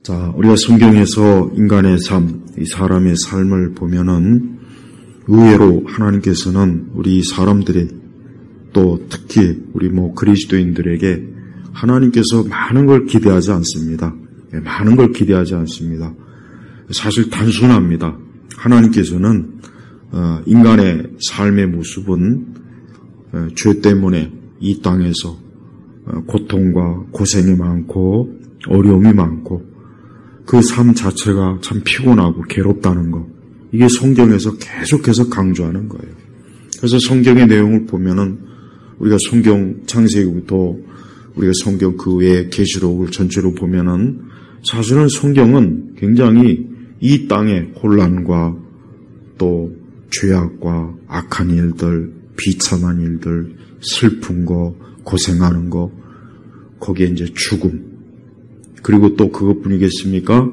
자, 우리가 성경에서 인간의 삶, 이 사람의 삶을 보면은 의외로 하나님께서는 우리 사람들이 또 특히 우리 그리스도인들에게 하나님께서 많은 걸 기대하지 않습니다. 많은 걸 기대하지 않습니다. 사실 단순합니다. 하나님께서는 인간의 삶의 모습은 죄 때문에 이 땅에서 고통과 고생이 많고 어려움이 많고 그 삶 자체가 참 피곤하고 괴롭다는 것, 이게 성경에서 계속해서 강조하는 거예요. 그래서 성경의 내용을 보면은 우리가 성경 창세기부터 우리가 성경 그 외의 계시록을 전체로 보면은 사실은 성경은 굉장히 이 땅의 혼란과 또 죄악과 악한 일들, 비참한 일들, 슬픈 거, 고생하는 거, 거기에 이제 죽음, 그리고 또 그것뿐이겠습니까?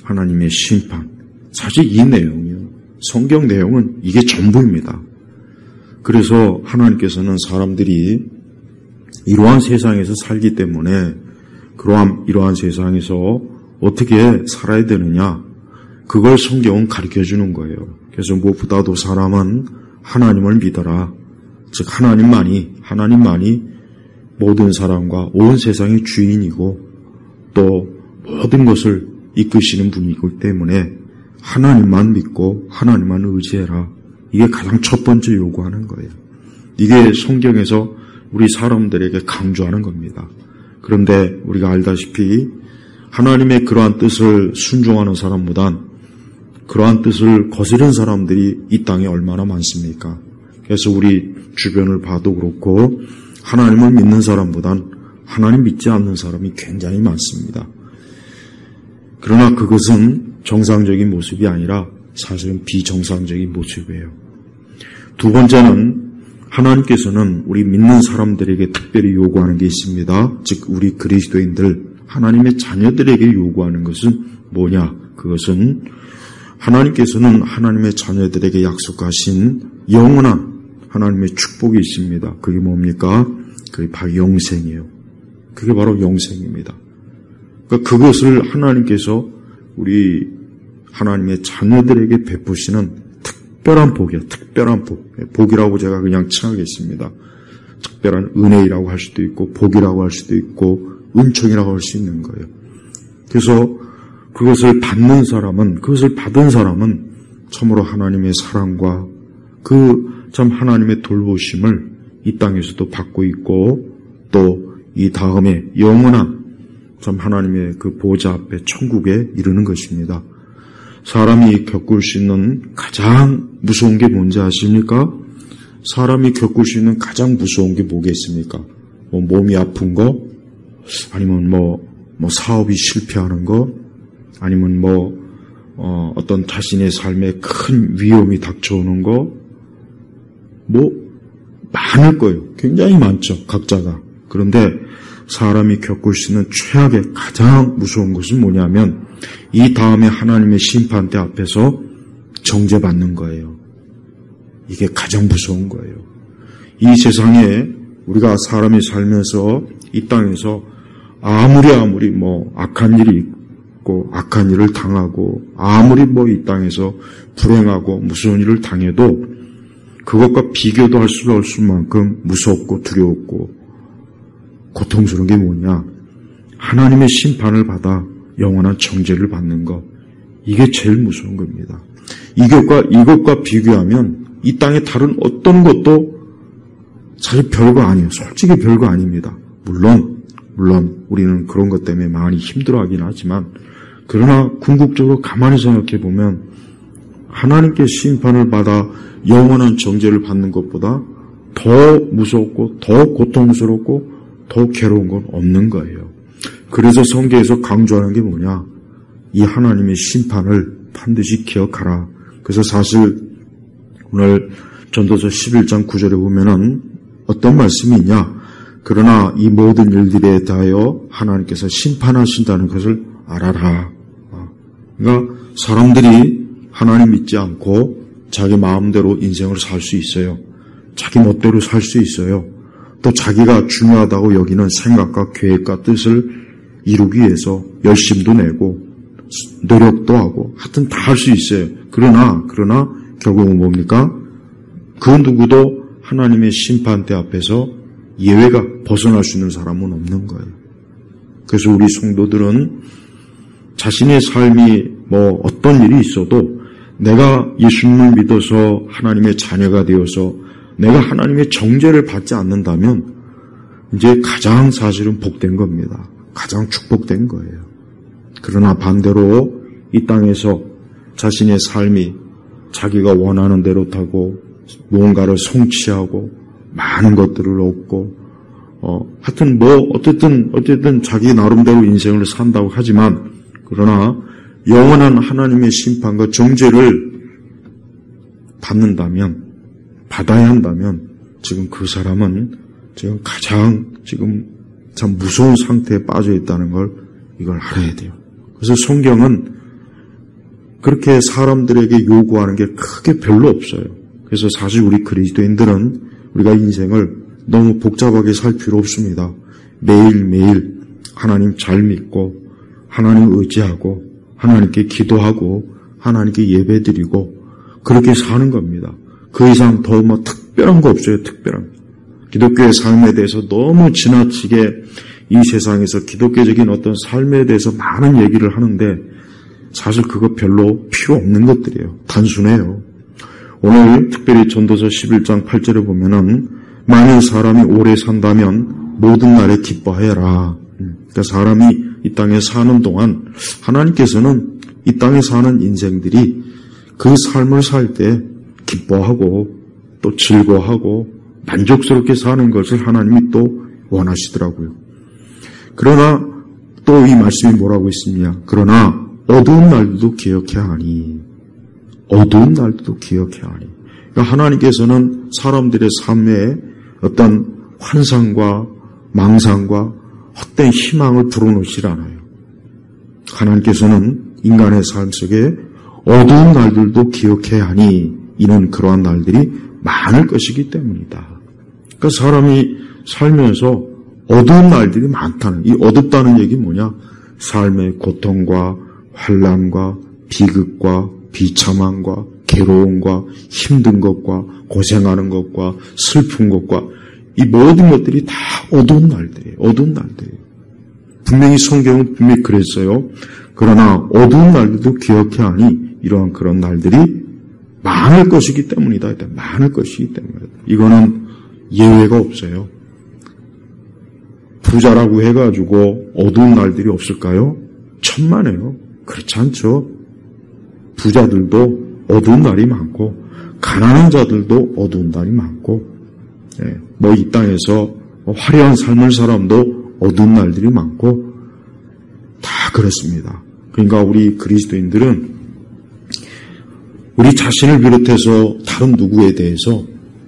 하나님의 심판. 사실 이 내용이요. 성경 내용은 이게 전부입니다. 그래서 하나님께서는 사람들이 이러한 세상에서 살기 때문에 이러한 세상에서 어떻게 살아야 되느냐, 그걸 성경은 가르쳐주는 거예요. 그래서 무엇보다도 사람은 하나님을 믿어라. 즉 하나님만이 모든 사람과 온 세상의 주인이고 또 모든 것을 이끄시는 분이기 때문에 하나님만 믿고 하나님만 의지해라. 이게 가장 첫 번째 요구하는 거예요. 이게 성경에서 우리 사람들에게 강조하는 겁니다. 그런데 우리가 알다시피 하나님의 그러한 뜻을 순종하는 사람보단 그러한 뜻을 거스른 사람들이 이 땅에 얼마나 많습니까? 그래서 우리 주변을 봐도 그렇고 하나님을 믿는 사람보단 하나님 믿지 않는 사람이 굉장히 많습니다. 그러나 그것은 정상적인 모습이 아니라 사실은 비정상적인 모습이에요. 두 번째는 하나님께서는 우리 믿는 사람들에게 특별히 요구하는 게 있습니다. 즉 우리 그리스도인들, 하나님의 자녀들에게 요구하는 것은 뭐냐? 그것은 하나님께서는 하나님의 자녀들에게 약속하신 영원한 하나님의 축복이 있습니다. 그게 뭡니까? 그게 바로 영생이에요. 그게 바로 영생입니다. 그러니까 그것을 하나님께서 우리 하나님의 자녀들에게 베푸시는 특별한 복이에요. 특별한 복. 복이라고 제가 그냥 칭하겠습니다. 특별한 은혜라고 할 수도 있고 복이라고 할 수도 있고 은총이라고 할 수 있는 거예요. 그래서 그것을 받는 사람은, 그것을 받은 사람은 참으로 하나님의 사랑과 참 하나님의 돌보심을 이 땅에서도 받고 있고 또 이 다음에 영원한 참 하나님의 그 보좌 앞에 천국에 이르는 것입니다. 사람이 겪을 수 있는 가장 무서운 게 뭔지 아십니까? 사람이 겪을 수 있는 가장 무서운 게 뭐겠습니까? 몸이 아픈 거? 아니면 사업이 실패하는 거? 아니면 어떤 자신의 삶에 큰 위험이 닥쳐오는 거? 많을 거예요. 굉장히 많죠. 각자가. 그런데 사람이 겪을 수 있는 최악의 가장 무서운 것은 뭐냐면 이 다음에 하나님의 심판대 앞에서 정죄받는 거예요. 이게 가장 무서운 거예요. 이 세상에 우리가 사람이 살면서 이 땅에서 아무리 악한 일이 있고 악한 일을 당하고 아무리 이 땅에서 불행하고 무서운 일을 당해도 그것과 비교도 할 수 없을 만큼 무섭고 두려웠고 고통스러운 게 뭐냐? 하나님의 심판을 받아 영원한 정죄를 받는 것. 이게 제일 무서운 겁니다. 이것과 비교하면 이 땅의 다른 어떤 것도 사실 별거 아니에요. 솔직히 별거 아닙니다. 물론 우리는 그런 것 때문에 많이 힘들어하긴 하지만 그러나 궁극적으로 가만히 생각해 보면 하나님께 심판을 받아 영원한 정죄를 받는 것보다 더 무섭고 더 고통스럽고 더 괴로운 건 없는 거예요. 그래서 성경에서 강조하는 게 뭐냐? 이 하나님의 심판을 반드시 기억하라. 그래서 사실 오늘 전도서 11장 9절에 보면은 어떤 말씀이 있냐? 그러나 이 모든 일들에 대하여 하나님께서 심판하신다는 것을 알아라. 그러니까 사람들이 하나님 믿지 않고 자기 마음대로 인생을 살 수 있어요. 자기 멋대로 살 수 있어요. 또 자기가 중요하다고 여기는 생각과 계획과 뜻을 이루기 위해서 열심도 내고 노력도 하고 하여튼 다 할 수 있어요. 그러나 결국은 뭡니까? 그 누구도 하나님의 심판대 앞에서 예외가 벗어날 수 있는 사람은 없는 거예요. 그래서 우리 성도들은 자신의 삶이 어떤 일이 있어도 내가 예수님을 믿어서 하나님의 자녀가 되어서 내가 하나님의 정죄를 받지 않는다면 이제 가장 사실은 복된 겁니다. 가장 축복된 거예요. 그러나 반대로 이 땅에서 자신의 삶이 자기가 원하는 대로 타고 무언가를 성취하고 많은 것들을 얻고 하여튼 어쨌든 자기 나름대로 인생을 산다고 하지만 그러나 영원한 하나님의 심판과 정죄를 받아야 한다면 지금 그 사람은 지금 가장 참 무서운 상태에 빠져 있다는 걸 이걸 알아야 돼요. 그래서 성경은 그렇게 사람들에게 요구하는 게 크게 별로 없어요. 그래서 사실 우리 그리스도인들은 우리가 인생을 너무 복잡하게 살 필요 없습니다. 매일매일 하나님 잘 믿고 하나님 의지하고 하나님께 기도하고 하나님께 예배드리고 그렇게 사는 겁니다. 그 이상 더 특별한 거 없어요. 특별한 거. 기독교의 삶에 대해서 너무 지나치게 이 세상에서 기독교적인 어떤 삶에 대해서 많은 얘기를 하는데 사실 그거 별로 필요 없는 것들이에요. 단순해요. 오늘 특별히 전도서 11장 8절에 보면은 만일 사람이 오래 산다면 모든 날에 기뻐해라. 그러니까 사람이 이 땅에 사는 동안 하나님께서는 이 땅에 사는 인생들이 그 삶을 살 때 기뻐하고 또 즐거워하고 만족스럽게 사는 것을 하나님이 또 원하시더라고요. 그러나 또 이 말씀이 뭐라고 있습니까? 그러나 어두운 날도 기억해야 하니 어두운 날도 기억해야 하니 그러니까 하나님께서는 사람들의 삶에 어떤 환상과 망상과 헛된 희망을 불어넣지 않아요. 하나님께서는 인간의 삶 속에 어두운 날들도 기억해야 하니 이는 그러한 날들이 많을 것이기 때문이다. 그러니까 사람이 살면서 어두운 날들이 많다는 이 어둡다는 얘기는 뭐냐? 삶의 고통과 환난과 비극과 비참함과 괴로움과 힘든 것과 고생하는 것과 슬픈 것과 이 모든 것들이 다 어두운 날들이에요. 어두운 날들이에요. 분명히 성경은 분명히 그랬어요. 그러나 어두운 날들도 기억해야 하니 이러한 그런 날들이 많을 것이기 때문이다. 많을 것이기 때문이다. 이거는 예외가 없어요. 부자라고 해가지고 어두운 날들이 없을까요? 천만에요. 그렇지 않죠. 부자들도 어두운 날이 많고 가난한 자들도 어두운 날이 많고 이 땅에서 화려한 삶을 사람도 어두운 날들이 많고 다 그렇습니다. 그러니까 우리 그리스도인들은 우리 자신을 비롯해서 다른 누구에 대해서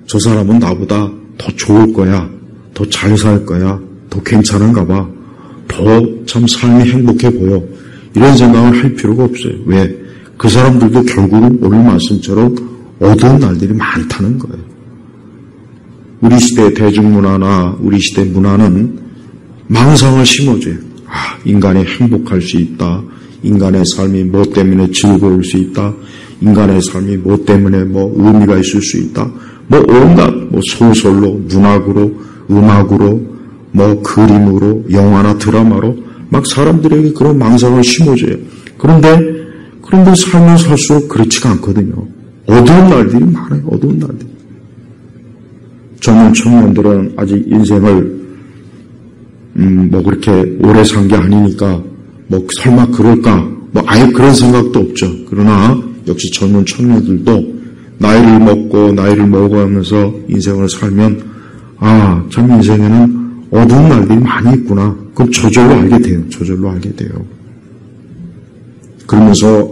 저 사람은 나보다 더 좋을 거야, 더 잘 살 거야, 더 괜찮은가 봐, 더 참 삶이 행복해 보여 이런 생각을 할 필요가 없어요. 왜? 그 사람들도 결국은 오늘 말씀처럼 어두운 날들이 많다는 거예요. 우리 시대 대중문화나 우리 시대 문화는 망상을 심어줘요. 인간이 행복할 수 있다. 인간의 삶이 뭐 때문에 즐거울 수 있다. 인간의 삶이 뭐 때문에 의미가 있을 수 있다. 온갖 소설로, 문학으로, 음악으로, 그림으로, 영화나 드라마로 막 사람들에게 그런 망상을 심어줘요. 그런데 살면 살수록 그렇지가 않거든요. 어두운 날들이 많아요. 어두운 날들. 젊은 청년들은 아직 인생을 그렇게 오래 산 게 아니니까 설마 그럴까 아예 그런 생각도 없죠. 그러나 역시 젊은 청년들도 나이를 먹어가면서 인생을 살면 참 인생에는 어두운 날들이 많이 있구나. 그럼 저절로 알게 돼요. 그러면서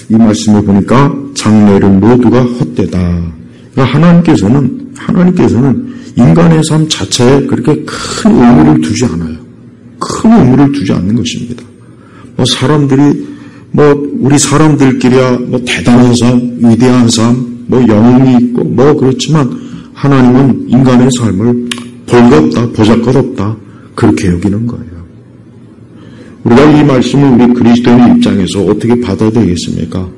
이 말씀을 보니까 장래일은 모두가 헛되다. 그러니까 하나님께서는 인간의 삶 자체에 그렇게 큰 의미를 두지 않아요. 큰 의미를 두지 않는 것입니다. 사람들이 우리 사람들끼리야 대단한 삶, 위대한 삶, 영웅이 있고 그렇지만 하나님은 인간의 삶을 볼것없다, 보잘것없다 그렇게 여기는 거예요. 우리가 이 말씀을 우리 그리스도인 입장에서 어떻게 받아들이겠습니까?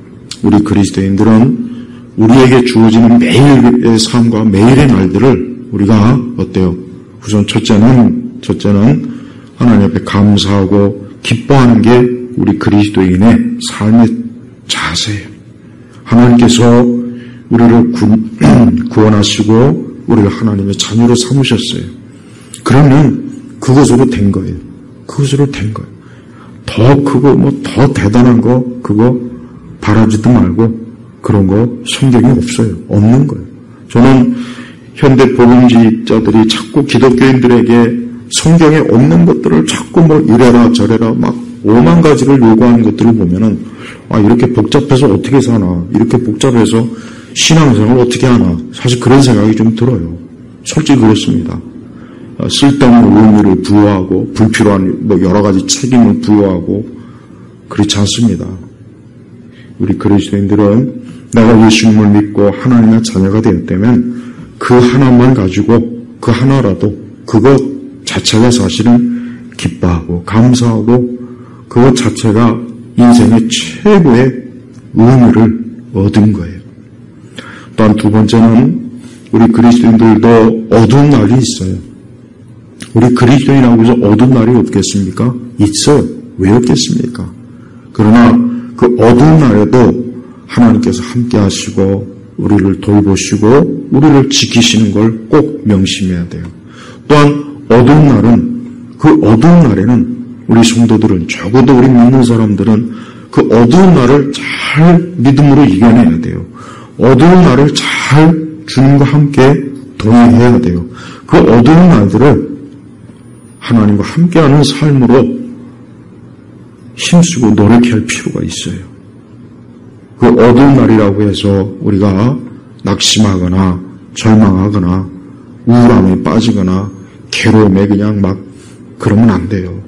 우리 그리스도인들은 우리에게 주어지는 매일의 삶과 매일의 날들을 우리가 어때요? 우선 첫째는 하나님 앞에 감사하고 기뻐하는 게 우리 그리스도인의 삶의 자세예요. 하나님께서 우리를 구원하시고 우리를 하나님의 자녀로 삼으셨어요. 그러면 그것으로 된 거예요. 더 크고 더 대단한 거 그거 바라지도 말고 그런 거 성경에 없어요. 없는 거예요. 저는 현대 복음주의자들이 자꾸 기독교인들에게 성경에 없는 것들을 자꾸 이래라 저래라 막 5만 가지를 요구하는 것들을 보면은 이렇게 복잡해서 어떻게 사나, 이렇게 복잡해서 신앙생활을 어떻게 하나, 사실 그런 생각이 좀 들어요. 솔직히 그렇습니다. 쓸데없는 의미를 부여하고 불필요한 여러 가지 책임을 부여하고 그렇지 않습니다. 우리 그리스도인들은 내가 예수님을 믿고 하나님의 자녀가 되었다면 그 하나만 가지고 그 하나라도 그것 자체가 사실은 기뻐하고 감사하고 그것 자체가 인생의 최고의 의미를 얻은 거예요. 또한 두 번째는 우리 그리스도인들도 어두운 날이 있어요. 우리 그리스도인하고 해서 어두운 날이 없겠습니까? 있어요. 왜 없겠습니까? 그러나 그 어두운 날에도 하나님께서 함께 하시고 우리를 돌보시고 우리를 지키시는 걸 꼭 명심해야 돼요. 또한 어두운 날에는 우리 성도들은, 적어도 우리 믿는 사람들은 그 어두운 날을 잘 믿음으로 이겨내야 돼요. 어두운 날을 잘 주님과 함께 동행해야 돼요. 그 어두운 날들을 하나님과 함께하는 삶으로 힘쓰고 노력할 필요가 있어요. 그 어두운 날이라고 해서 우리가 낙심하거나 절망하거나 우울함에 빠지거나 괴로움에 그냥 막 그러면 안 돼요.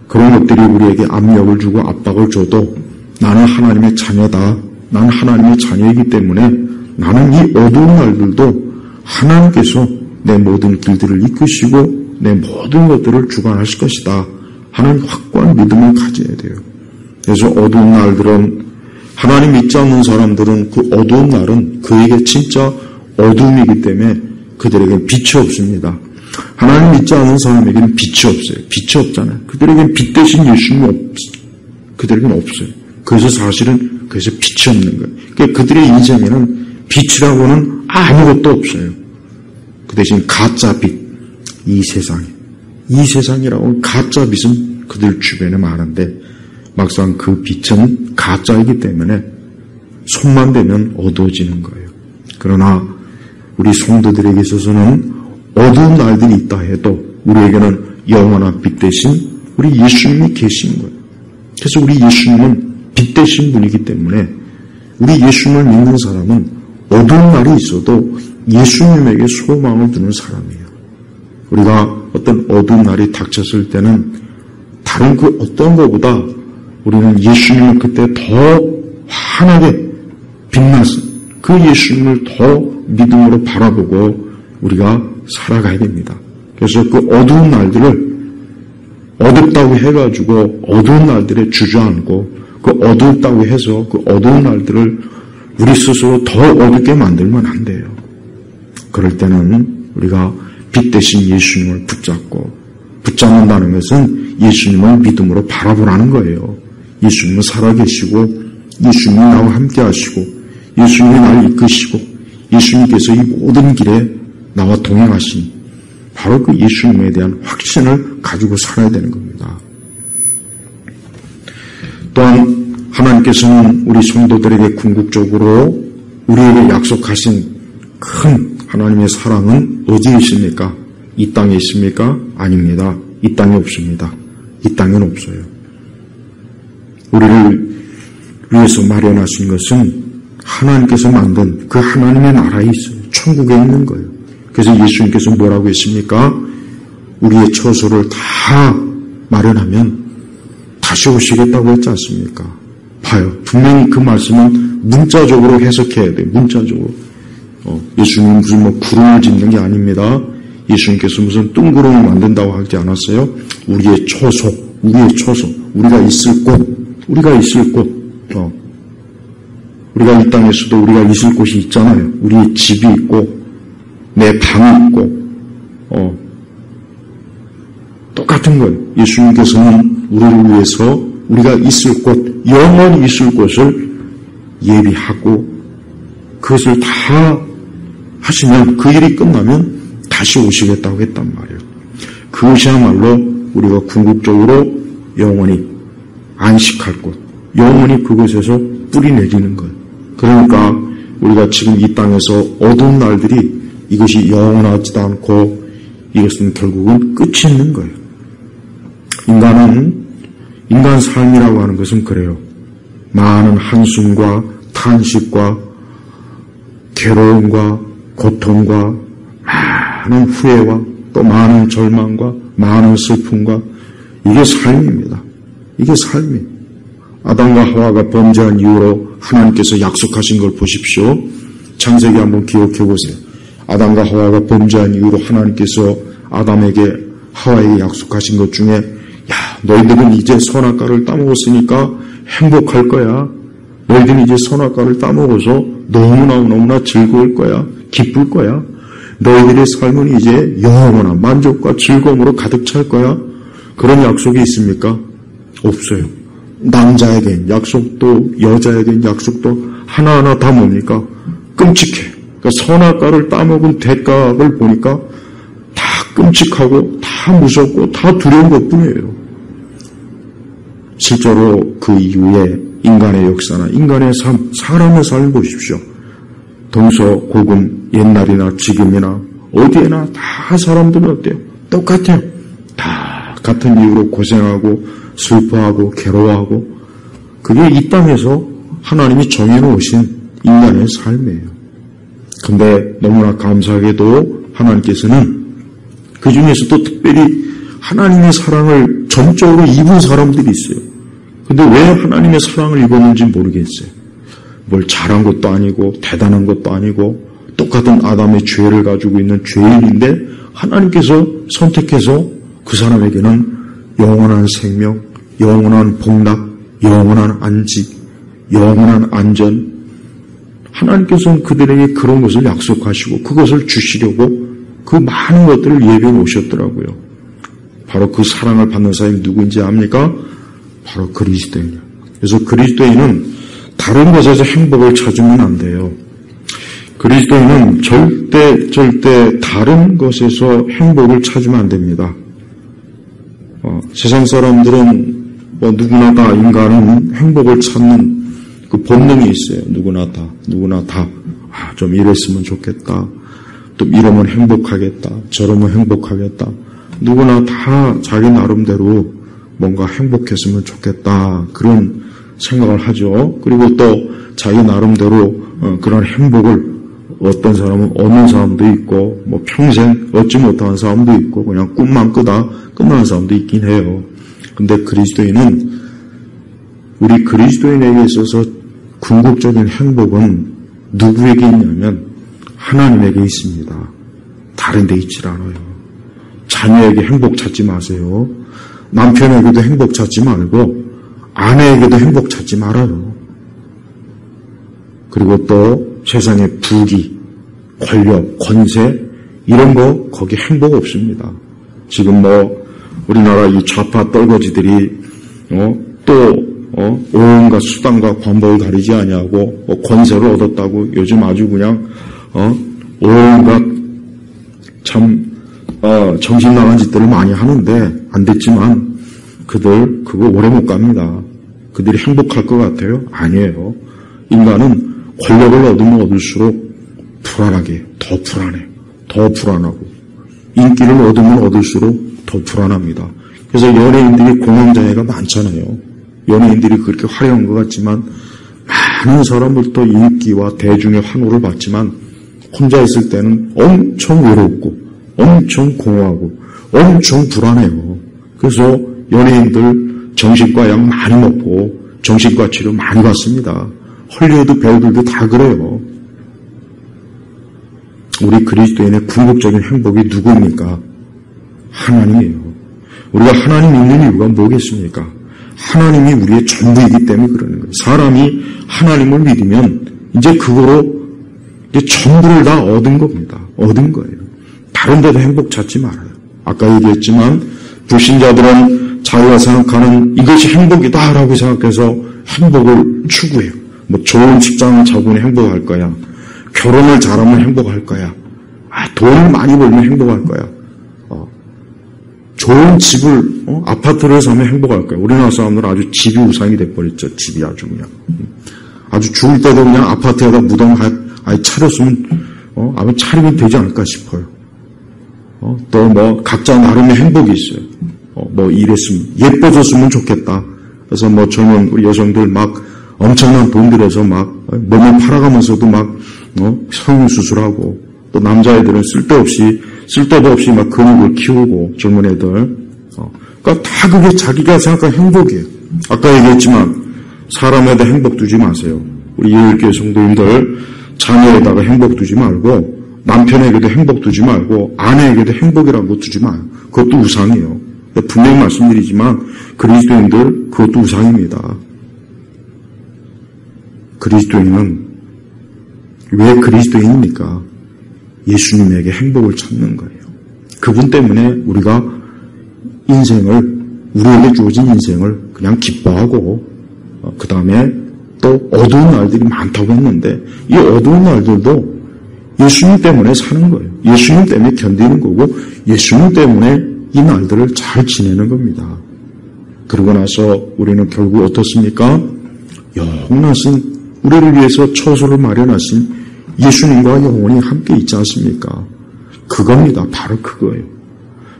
그런 것들이 우리에게 압력을 주고 압박을 줘도 나는 하나님의 자녀다. 나는 하나님의 자녀이기 때문에 나는 이 어두운 날들도 하나님께서 내 모든 길들을 이끄시고 내 모든 것들을 주관하실 것이다 하는 확고한 믿음을 가져야 돼요. 그래서 어두운 날들은 하나님 믿지 않는 사람들은 그 어두운 날은 그에게 진짜 어둠이기 때문에 그들에게 빛이 없습니다. 하나님 믿지 않는 사람에게는 빛이 없어요. 빛이 없잖아요. 그들에게는 빛 대신 예수님이 그들에게는 없어요. 그래서 사실은 그래서 빛이 없는 거예요. 그러니까 그들의 인생에는 빛이라고는 아무것도 없어요. 그 대신 가짜 빛, 이 세상이라고 가짜 빛은 그들 주변에 많은데 막상 그 빛은 가짜이기 때문에 손만 대면 어두워지는 거예요. 그러나 우리 성도들에게 있어서는 어두운 날들이 있다 해도 우리에게는 영원한 빛 대신 우리 예수님이 계신 거예요. 그래서 우리 예수님은 빛 대신 분이기 때문에 우리 예수님을 믿는 사람은 어두운 날이 있어도 예수님에게 소망을 두는 사람이에요. 우리가 어떤 어두운 날이 닥쳤을 때는 다른 그 어떤 것보다 우리는 예수님을 그때 더 환하게 빛나서 그 예수님을 더 믿음으로 바라보고 우리가 살아가야 됩니다. 그래서 그 어두운 날들을 어둡다고 해가지고 어두운 날들에 주저앉고 그 어둡다고 해서 그 어두운 날들을 우리 스스로 더 어둡게 만들면 안 돼요. 그럴 때는 우리가 빛 대신 예수님을 붙잡는다는 것은 예수님을 믿음으로 바라보라는 거예요. 예수님은 살아계시고 예수님이 나와 함께 하시고 예수님이 나를 이끄시고 예수님께서 이 모든 길에 나와 동행하신 바로 그 예수님에 대한 확신을 가지고 살아야 되는 겁니다. 또한 하나님께서는 우리 성도들에게 궁극적으로 우리에게 약속하신 큰 하나님의 사랑은 어디에 있습니까? 이 땅에 있습니까? 아닙니다. 이 땅에 없습니다. 이 땅에는 없어요. 우리를 위해서 마련하신 것은 하나님께서 만든 그 하나님의 나라에 있어요. 천국에 있는 거예요. 그래서 예수님께서 뭐라고 했습니까? 우리의 처소를 다 마련하면 다시 오시겠다고 했지 않습니까? 봐요. 분명히 그 말씀은 문자적으로 해석해야 돼요. 문자적으로. 예수님은 무슨 구름을 짓는 게 아닙니다. 예수님께서 무슨 뜬구름을 만든다고 하지 않았어요. 우리의 처소, 우리의 처소, 우리가 있을 곳, 우리가 이 땅에서도 우리가 있을 곳이 있잖아요. 우리의 집이 있고, 내 방이 있고, 똑같은 거예요. 예수님께서는 우리를 위해서 우리가 있을 곳, 영원히 있을 곳을 예비하고 그것을 다 하시면 그 일이 끝나면 다시 오시겠다고 했단 말이에요. 그것이야말로 우리가 궁극적으로 영원히 안식할 곳, 영원히 그곳에서 뿌리 내리는 것. 그러니까 우리가 지금 이 땅에서 얻은 날들이 이것이 영원하지도 않고 이것은 결국은 끝이 있는 거예요. 인간 삶이라고 하는 것은 그래요. 많은 한숨과 탄식과 괴로움과 고통과 많은 후회와 또 많은 절망과 많은 슬픔과 이게 삶입니다. 이게 삶이에요. 아담과 하와가 범죄한 이후로 하나님께서 약속하신 걸 보십시오. 창세기 한번 기억해 보세요. 아담과 하와가 범죄한 이후로 하나님께서 아담에게 하와에게 약속하신 것 중에 너희들은 이제 선악과를 따먹었으니까 행복할 거야. 너희들은 이제 선악과를 따먹어서 너무나 즐거울 거야. 기쁠 거야. 너희들의 삶은 이제 영원한 만족과 즐거움으로 가득 찰 거야. 그런 약속이 있습니까? 없어요. 남자에겐 약속도 여자에겐 약속도 하나하나 다 뭡니까? 끔찍해. 그러니까 선악과를 따먹은 대가를 보니까 다 끔찍하고 다 무섭고 다 두려운 것뿐이에요. 실제로 그 이후에 인간의 역사나 인간의 삶, 사람의 삶을 보십시오. 동서고금 옛날이나 지금이나 어디에나 다 사람들은 어때요? 똑같아요. 다 같은 이유로 고생하고 슬퍼하고 괴로워하고 그게 이 땅에서 하나님이 정해놓으신 인간의 삶이에요. 근데 너무나 감사하게도 하나님께서는 그 중에서도 특별히 하나님의 사랑을 전적으로 입은 사람들이 있어요. 근데 왜 하나님의 사랑을 입었는지 모르겠어요. 뭘 잘한 것도 아니고 대단한 것도 아니고 똑같은 아담의 죄를 가지고 있는 죄인인데 하나님께서 선택해서 그 사람에게는 영원한 생명, 영원한 복락, 영원한 안식, 영원한 안전, 하나님께서는 그들에게 그런 것을 약속하시고 그것을 주시려고 그 많은 것들을 예배해 놓으셨더라고요. 바로 그 사랑을 받는 사람이 누구인지 압니까? 바로 그리스도인이에요. 그래서 그리스도인은 다른 것에서 행복을 찾으면 안 돼요. 그리스도인은 절대 다른 것에서 행복을 찾으면 안 됩니다. 세상 사람들은 누구나 다 인간은 행복을 찾는 그 본능이 있어요. 누구나 다. 좀 이랬으면 좋겠다. 또 이러면 행복하겠다. 저러면 행복하겠다. 누구나 다 자기 나름대로 뭔가 행복했으면 좋겠다. 그런 생각을 하죠. 그리고 또 자기 나름대로 그런 행복을 어떤 사람은 얻는 사람도 있고 뭐 평생 얻지 못한 사람도 있고 그냥 꿈만 꾸다 끝나는 사람도 있긴 해요. 근데 그리스도인은 우리 그리스도인에게 있어서 궁극적인 행복은 누구에게 있냐면 하나님에게 있습니다. 다른 데 있질 않아요. 자녀에게 행복 찾지 마세요. 남편에게도 행복 찾지 말고 아내에게도 행복 찾지 말아요. 그리고 또 세상의 부귀, 권력, 권세 이런 거 거기 행복 없습니다. 지금 우리나라 이 좌파 떨거지들이 온갖 수단과 방법을 가리지 아니하고 권세를 얻었다고 요즘 아주 그냥 온갖 참 정신 나간 짓들을 많이 하는데 안 됐지만 그들 그거 오래 못 갑니다. 그들이 행복할 것 같아요? 아니에요. 인간은 권력을 얻으면 얻을수록 불안하게 더 불안하고 인기를 얻으면 얻을수록 더 불안합니다. 그래서 연예인들이 공황장애가 많잖아요. 연예인들이 그렇게 화려한 것 같지만 많은 사람부터 인기와 대중의 환호를 받지만 혼자 있을 때는 엄청 외롭고 엄청 공허하고 엄청 불안해요. 그래서 연예인들 정신과 약 많이 먹고 정신과 치료 많이 받습니다. 헐리우드 배우들도 다 그래요. 우리 그리스도인의 궁극적인 행복이 누구입니까? 하나님이에요. 우리가 하나님 믿는 이유가 뭐겠습니까? 하나님이 우리의 전부이기 때문에 그러는 거예요. 사람이 하나님을 믿으면 이제 그거로 이제 전부를 다 얻은 겁니다. 얻은 거예요. 다른 데도 행복 찾지 말아요. 아까 얘기했지만 불신자들은 자기가 생각하는 이것이 행복이다라고 생각해서 행복을 추구해요. 뭐 좋은 직장을 잡으면 행복할 거야. 결혼을 잘하면 행복할 거야. 돈을 많이 벌면 행복할 거야. 좋은 집을 아파트를 사면 행복할 거야. 우리나라 사람들은 아주 집이 우상이 돼버렸죠. 집이 아주 그냥 아주 죽을 때도 그냥 아파트에다 무덤 차렸으면 아마 차리면 되지 않을까 싶어요. 또 뭐 각자 나름의 행복이 있어요. 뭐 이랬으면 예뻐졌으면 좋겠다. 그래서 뭐 젊은 우리 여성들 막 엄청난 돈 들여서 막 몸을 팔아가면서도 막 성형수술하고, 또 남자애들은 쓸데도 없이 막 근육을 키우고, 젊은 애들. 그러니까 다 그게 자기가 생각한 행복이에요. 아까 얘기했지만 사람에다 행복 두지 마세요. 우리 예일교회 성도님들 자녀에다가 행복 두지 말고, 남편에게도 행복 두지 말고, 아내에게도 행복이라고 두지 마요. 그것도 우상이에요. 분명히 말씀드리지만 그리스도인들 그것도 우상입니다. 그리스도인은 왜 그리스도인입니까? 예수님에게 행복을 찾는 거예요. 그분 때문에 우리가 우리에게 주어진 인생을 그냥 기뻐하고, 그 다음에 또 어두운 날들이 많다고 했는데, 이 어두운 날들도 예수님 때문에 사는 거예요. 예수님 때문에 견디는 거고, 예수님 때문에 이 날들을 잘 지내는 겁니다. 그러고 나서 우리는 결국 어떻습니까? 영원하신, 우리를 위해서 처소를 마련하신 예수님과 영원히 함께 있지 않습니까? 그겁니다. 바로 그거예요.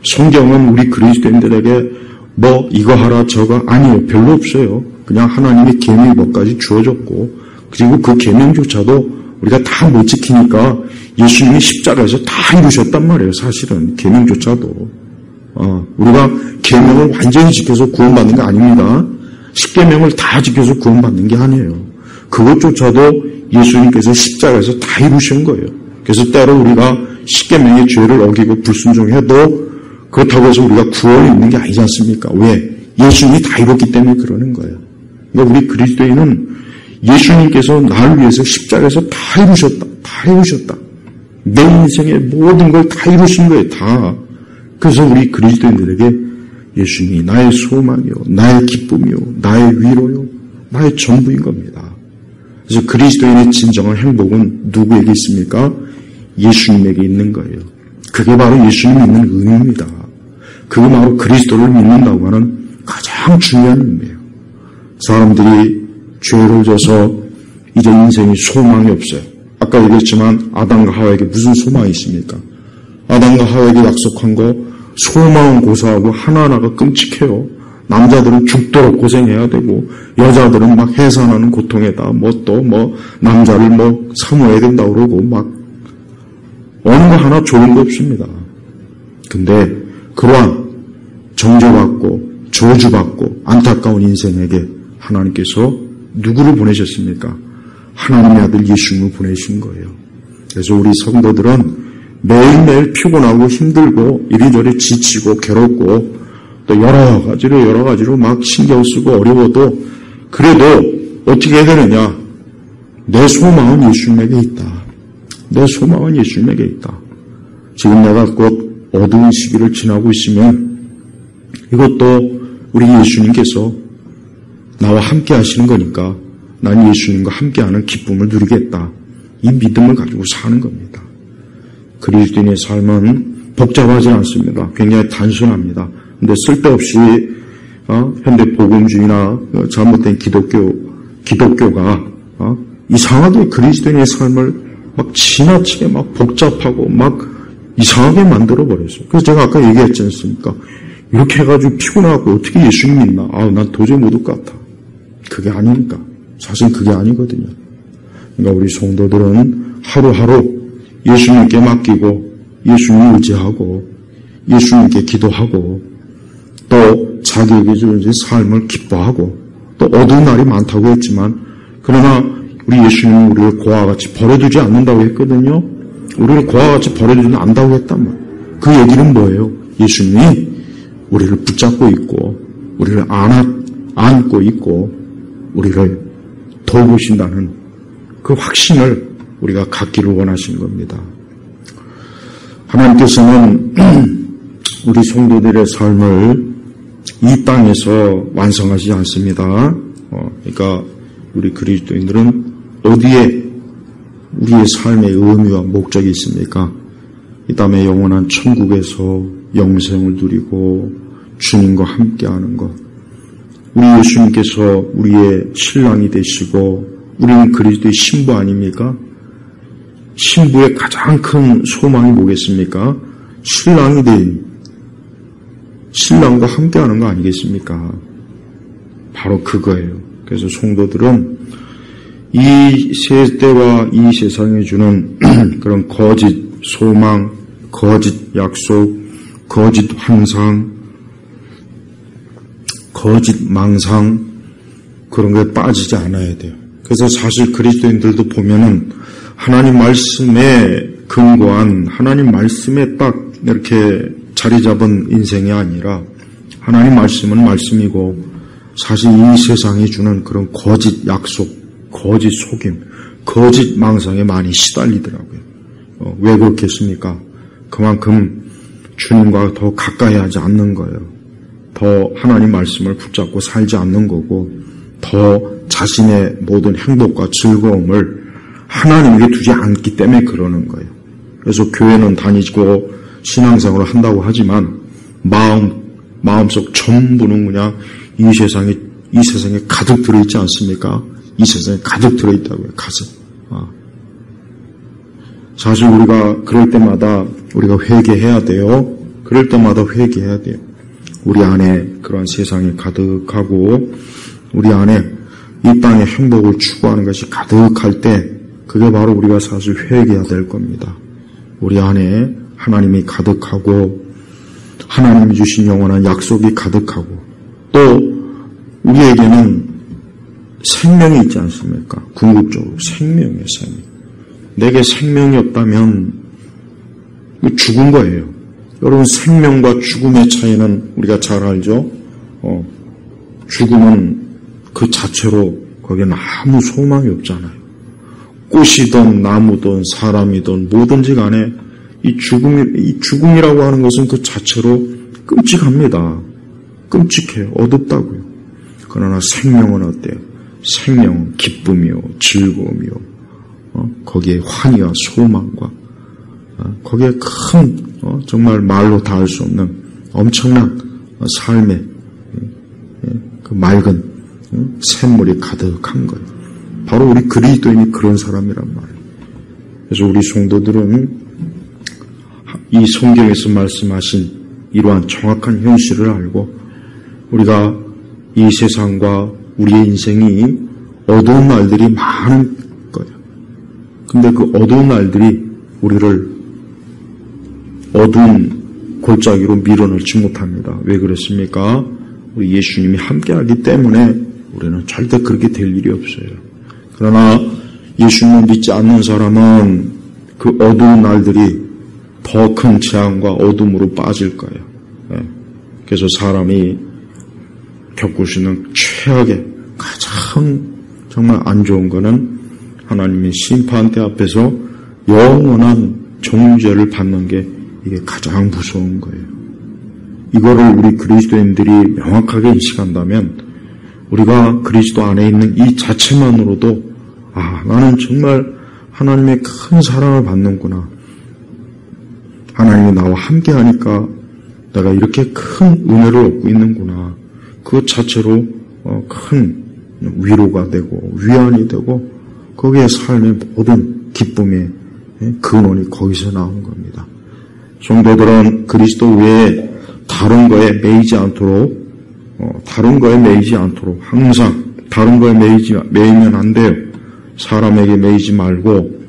성경은 우리 그리스도인들에게 뭐 이거 하라 저거 아니에요. 별로 없어요. 그냥 하나님의 계명이 몇 가지 주어졌고, 그리고 그 계명조차도 우리가 다 못 지키니까 예수님이 십자가에서 다 이루셨단 말이에요. 사실은 계명조차도. 우리가 계명을 완전히 지켜서 구원받는 게 아닙니다. 십계명을 다 지켜서 구원받는 게 아니에요. 그것조차도 예수님께서 십자가에서 다 이루신 거예요. 그래서 때로 우리가 십계명의 죄를 어기고 불순종해도 그렇다고 해서 우리가 구원이 있는 게 아니지 않습니까? 왜? 예수님이 다 이뤘기 때문에 그러는 거예요. 그러니까 우리 그리스도인은 예수님께서 나를 위해서 십자가에서 다 이루셨다. 다 이루셨다. 내 인생의 모든 걸 다 이루신 거예요. 다. 그래서 우리 그리스도인들에게 예수님이 나의 소망이요, 나의 기쁨이요, 나의 위로요, 나의 전부인 겁니다. 그래서 그리스도인의 진정한 행복은 누구에게 있습니까? 예수님에게 있는 거예요. 그게 바로 예수님이 있는 의미입니다. 그게 바로 그리스도를 믿는다고 하는 가장 중요한 의미예요. 사람들이 죄를 져서 이제 인생이 소망이 없어요. 아까 얘기했지만 아담과 하와에게 무슨 소망이 있습니까? 아담과 하와에게 약속한 거 소망은 고사하고 하나하나가 끔찍해요. 남자들은 죽도록 고생해야 되고, 여자들은 막 해산하는 고통에다 남자를 사모해야 된다고 그러고 어느 거 하나 좋은 거 없습니다. 근데 그러한 정죄받고 저주받고 안타까운 인생에게 하나님께서 누구를 보내셨습니까? 하나님의 아들 예수님을 보내신 거예요. 그래서 우리 성도들은 매일매일 피곤하고 힘들고 이리저리 지치고 괴롭고 또 여러 가지로 막 신경 쓰고 어려워도 그래도 어떻게 해야 되느냐? 내 소망은 예수님에게 있다. 내 소망은 예수님에게 있다. 지금 내가 곧 어두운 시기를 지나고 있으면 이것도 우리 예수님께서 나와 함께 하시는 거니까 난 예수님과 함께하는 기쁨을 누리겠다. 이 믿음을 가지고 사는 겁니다. 그리스도인의 삶은 복잡하지 않습니다. 굉장히 단순합니다. 근데 쓸데없이 현대 복음주의나 잘못된 기독교가 이상하게 그리스도인의 삶을 막 지나치게 막 복잡하고 막 이상하게 만들어 버렸어요. 그래서 제가 아까 얘기했지 않습니까? 이렇게 해가지고 피곤하고 어떻게 예수님 믿나? 난 도저히 못 올 것 같아. 그게 아니니까. 사실 그게 아니거든요. 그러니까 우리 성도들은 하루하루 예수님께 맡기고 예수님 의지하고 예수님께 기도하고 또 자기에게 주어진 삶을 기뻐하고 또 어두운 날이 많다고 했지만 그러나 우리 예수님은 우리를 고아와 같이 버려두지 않는다고 했거든요. 우리를 고아와 같이 버려두지 않는다고 했단 말이에요. 그 얘기는 뭐예요? 예수님이 우리를 붙잡고 있고 우리를 안고 있고 우리를 도우신다는 그 확신을 우리가 갖기를 원하신 겁니다. 하나님께서는 우리 성도들의 삶을 이 땅에서 완성하지 않습니다. 그러니까 우리 그리스도인들은 어디에 우리의 삶의 의미와 목적이 있습니까? 이 다음에 영원한 천국에서 영생을 누리고 주님과 함께하는 것. 우리 예수님께서 우리의 신랑이 되시고 우리는 그리스도의 신부 아닙니까? 신부의 가장 큰 소망이 뭐겠습니까? 신랑이 된 신랑과 함께하는 거 아니겠습니까? 바로 그거예요. 그래서 성도들은 이 세대와 이 세상에 주는 그런 거짓 소망, 거짓 약속, 거짓 환상, 거짓 망상 그런 거에 빠지지 않아야 돼요. 그래서 사실 그리스도인들도 보면은 하나님 말씀에 근거한 하나님 말씀에 딱 이렇게 자리 잡은 인생이 아니라 하나님 말씀은 말씀이고 사실 이 세상이 주는 그런 거짓 약속, 거짓 속임, 거짓 망상에 많이 시달리더라고요. 왜 그렇겠습니까? 그만큼 주님과 더 가까이 하지 않는 거예요. 더 하나님 말씀을 붙잡고 살지 않는 거고 더 자신의 모든 행복과 즐거움을 하나님에게 두지 않기 때문에 그러는 거예요. 그래서 교회는 다니고 신앙생활을 한다고 하지만 마음속 전부는 그냥 이 세상에 가득 들어있지 않습니까? 이 세상에 가득 들어있다고요. 가득. 사실 우리가 그럴 때마다 우리가 회개해야 돼요. 그럴 때마다 회개해야 돼요. 우리 안에 그런 세상이 가득하고 우리 안에 이 땅의 행복을 추구하는 것이 가득할 때 그게 바로 우리가 사실 회개해야 될 겁니다. 우리 안에 하나님이 가득하고 하나님이 주신 영원한 약속이 가득하고 또 우리에게는 생명이 있지 않습니까? 궁극적으로 생명이에요. 생명. 내게 생명이 없다면 죽은 거예요. 여러분 생명과 죽음의 차이는 우리가 잘 알죠? 죽음은 그 자체로 거기에는 아무 소망이 없잖아요. 꽃이든 나무든 사람이든 뭐든지 간에 이 죽음이라고 하는 것은 그 자체로 끔찍합니다. 끔찍해요. 어둡다고요. 그러나 생명은 어때요? 생명은 기쁨이요, 즐거움이요, 거기에 환희와 소망과 거기에 큰 정말 말로 다 할 수 없는 엄청난 삶의 그 맑은 샘물이 가득한 거예요. 바로 우리 그리스도인이 그런 사람이란 말이에요. 그래서 우리 성도들은 이 성경에서 말씀하신 이러한 정확한 현실을 알고 우리가 이 세상과 우리의 인생이 어두운 날들이 많은 거예요. 근데 그 어두운 날들이 우리를 어두운 골짜기로 밀어넣지 못합니다. 왜 그렇습니까? 우리 예수님이 함께하기 때문에 우리는 절대 그렇게 될 일이 없어요. 그러나 예수님을 믿지 않는 사람은 그 어두운 날들이 더 큰 재앙과 어둠으로 빠질 거예요. 그래서 사람이 겪을 수 있는 최악의 가장 정말 안 좋은 거는 하나님의 심판대 앞에서 영원한 정죄를 받는 게 이게 가장 무서운 거예요. 이거를 우리 그리스도인들이 명확하게 인식한다면 우리가 그리스도 안에 있는 이 자체만으로도 나는 정말 하나님의 큰 사랑을 받는구나. 하나님이 나와 함께 하니까 내가 이렇게 큰 은혜를 얻고 있는구나. 그 자체로 큰 위로가 되고 위안이 되고 거기에 삶의 모든 기쁨의 근원이 거기서 나오는 겁니다. 성도들은 그리스도 외에 다른 거에 매이지 않도록 항상 다른 거에 매이면 안 돼요. 사람에게 매이지 말고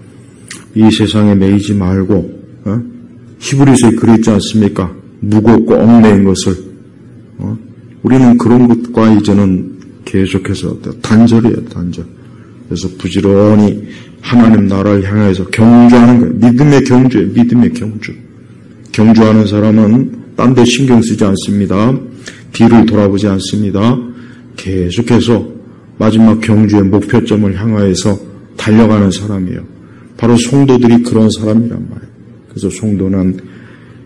이 세상에 매이지 말고 히브리서에 그랬지 않습니까? 무겁고 얽매인 것을 우리는 그런 것과 이제는 계속해서 단절이에요. 단절. 그래서 부지런히 하나님 나라를 향해서 경주하는 거예요. 믿음의 경주예요. 믿음의 경주. 경주하는 사람은 딴 데 신경 쓰지 않습니다. 뒤를 돌아보지 않습니다. 계속해서 마지막 경주의 목표점을 향하여서 달려가는 사람이에요. 바로 성도들이 그런 사람이란 말이에요. 그래서 성도는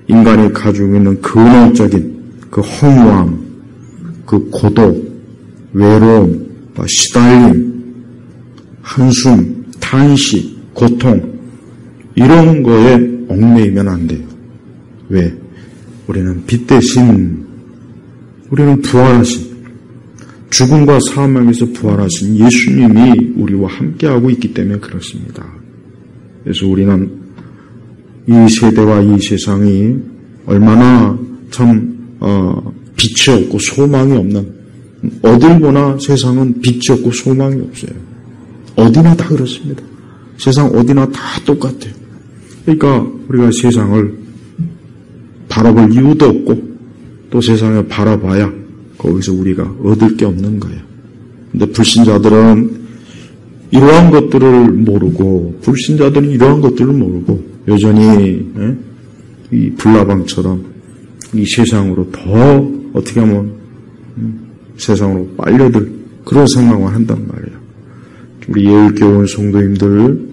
인간이 가지고 있는 근원적인 그 허무함, 그 고독, 외로움, 시달림, 한숨, 탄식, 고통 이런 거에 얽매이면 안 돼요. 왜? 우리는 빛 대신 우리는 부활하신 죽음과 사망에서 부활하신 예수님이 우리와 함께하고 있기 때문에 그렇습니다. 그래서 우리는 이 세대와 이 세상이 얼마나 참 빛이 없고 소망이 없는, 어딜 보나 세상은 빛이 없고 소망이 없어요. 어디나 다 그렇습니다. 세상 어디나 다 똑같아요. 그러니까 우리가 세상을 바라볼 이유도 없고 또 세상을 바라봐야 거기서 우리가 얻을 게 없는 거예요. 근데 불신자들은 이러한 것들을 모르고, 불신자들은 이러한 것들을 모르고 여전히 이 불나방처럼 이 세상으로 더 어떻게 하면 세상으로 빨려들 그런 생각을 한단 말이에요. 우리 예울교회 성도님들,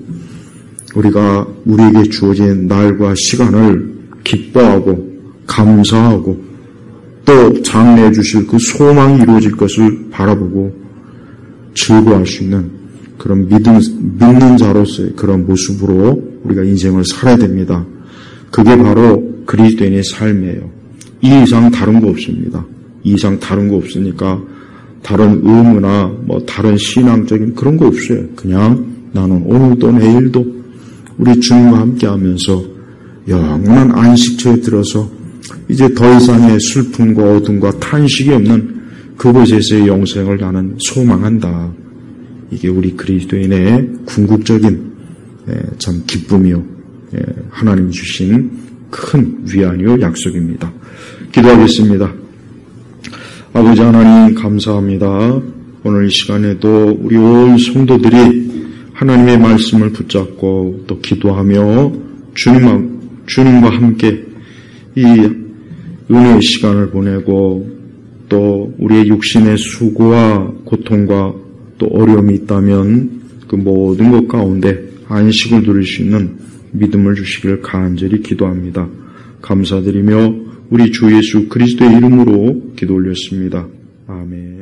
우리가 우리에게 주어진 날과 시간을 기뻐하고 감사하고 또 장래해 주실 그 소망이 이루어질 것을 바라보고 즐거워할 수 있는 그런 믿는 자로서의 그런 모습으로 우리가 인생을 살아야 됩니다. 그게 바로 그리스도인의 삶이에요. 이 이상 다른 거 없습니다. 이 이상 다른 거 없으니까 다른 의무나 다른 신앙적인 그런 거 없어요. 그냥 나는 오늘도 내일도 우리 주님과 함께 하면서 영원한 안식처에 들어서 이제 더 이상의 슬픔과 어둠과 탄식이 없는 그곳에서의 영생을 나는 소망한다. 이게 우리 그리스도인의 궁극적인 참 기쁨이요, 하나님 주신 큰 위안이요 약속입니다. 기도하겠습니다. 아버지 하나님 감사합니다. 오늘 이 시간에도 우리 온 성도들이 하나님의 말씀을 붙잡고 또 기도하며 주님과 함께 이 은혜의 시간을 보내고 또 우리의 육신의 수고와 고통과 또 어려움이 있다면 그 모든 것 가운데 안식을 누릴 수 있는 믿음을 주시기를 간절히 기도합니다. 감사드리며 우리 주 예수 그리스도의 이름으로 기도 올렸습니다. 아멘.